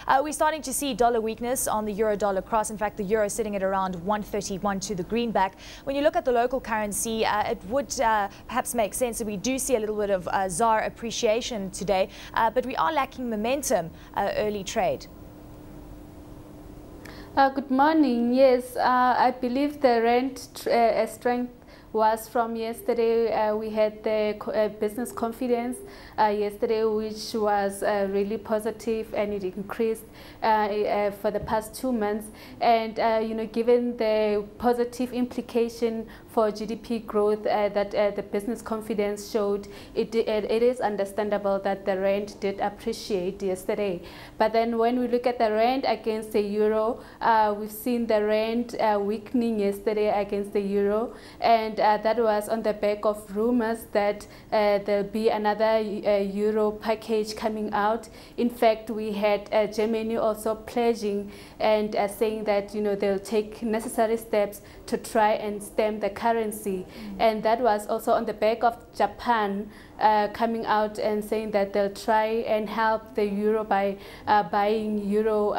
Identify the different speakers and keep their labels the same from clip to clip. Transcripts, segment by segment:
Speaker 1: We're starting to see dollar weakness on the euro-dollar cross. In fact, the euro is sitting at around 131 to the greenback. When you look at the local currency, it would perhaps make sense that we do see a little bit of ZAR appreciation today, but we are lacking momentum early trade.
Speaker 2: Good morning. Yes, I believe the rand strength was from yesterday. We had the business confidence yesterday, which was really positive, and it increased for the past 2 months. And given the positive implication for GDP growth that the business confidence showed, it is understandable that the rand did appreciate yesterday. But then when we look at the rand against the euro, we've seen the rand weakening yesterday against the euro, and that was on the back of rumors that there'll be another euro package coming out. In fact, we had Germany also pledging and saying that they'll take necessary steps to try and stem the currency. And that was also on the back of Japan coming out and saying that they'll try and help the euro by buying euro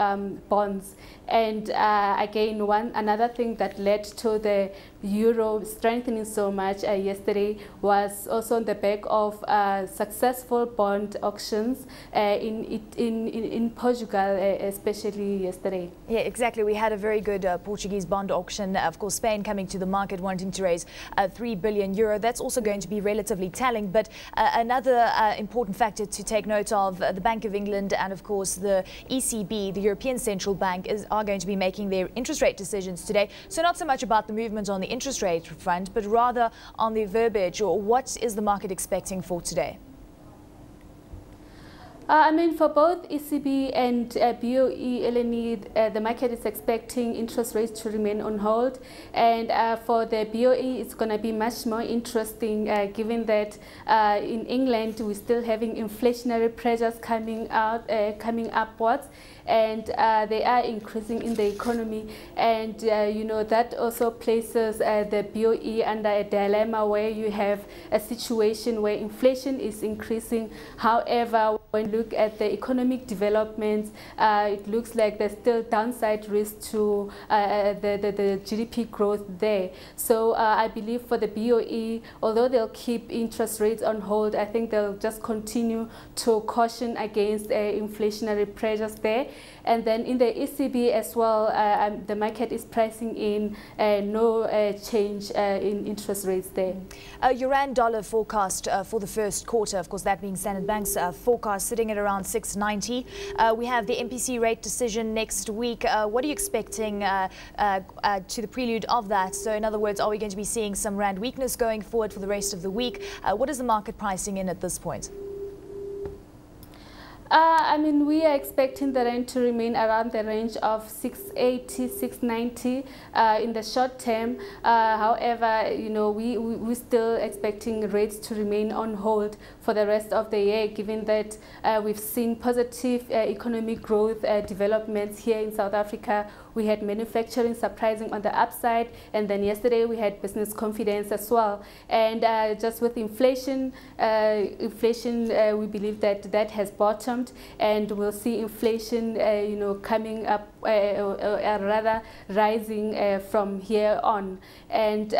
Speaker 2: bonds. And again, another thing that led to the euro strengthening so much yesterday was also on the back of successful bond auctions in Portugal, especially yesterday.
Speaker 1: Yeah, exactly. We had a very good Portuguese bond auction. Of course, Spain coming to the market wanting to raise €3 billion. That's also going to be relatively telling. But another important factor to take note of, the Bank of England and, of course, the ECB, the European Central Bank, are going to be making their interest rate decisions today. So not so much about the movement on the interest rate front, but rather on the verbiage, or what is the market expecting for today?
Speaker 2: For both ECB and BOE, Eleni, the market is expecting interest rates to remain on hold. And for the BOE, it's going to be much more interesting given that in England, we're still having inflationary pressures coming upwards, and they are increasing in the economy. And, that also places the BOE under a dilemma where you have a situation where inflation is increasing. However, when you look at the economic developments, it looks like there's still downside risk to the GDP growth there. So I believe for the BOE, although they'll keep interest rates on hold, I think they'll just continue to caution against inflationary pressures there. And then in the ECB as well, the market is pricing in no change in interest rates there.
Speaker 1: Your rand dollar forecast for the first quarter, of course, that being Standard Bank's forecast, sitting at around 690. We have the MPC rate decision next week. What are you expecting to the prelude of that? So in other words, are we going to be seeing some rand weakness going forward for the rest of the week? What is the market pricing in at this point?
Speaker 2: We are expecting the rand to remain around the range of 680, 690 in the short term. However, we're still expecting rates to remain on hold for the rest of the year, given that we've seen positive economic growth developments here in South Africa. We had manufacturing surprising on the upside, and then yesterday we had business confidence as well. And just with inflation, we believe that has bottomed, and we'll see inflation, coming up, or rather rising from here on. And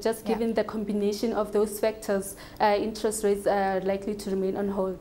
Speaker 2: just given the combination of those factors, interest rates are likely to remain on hold.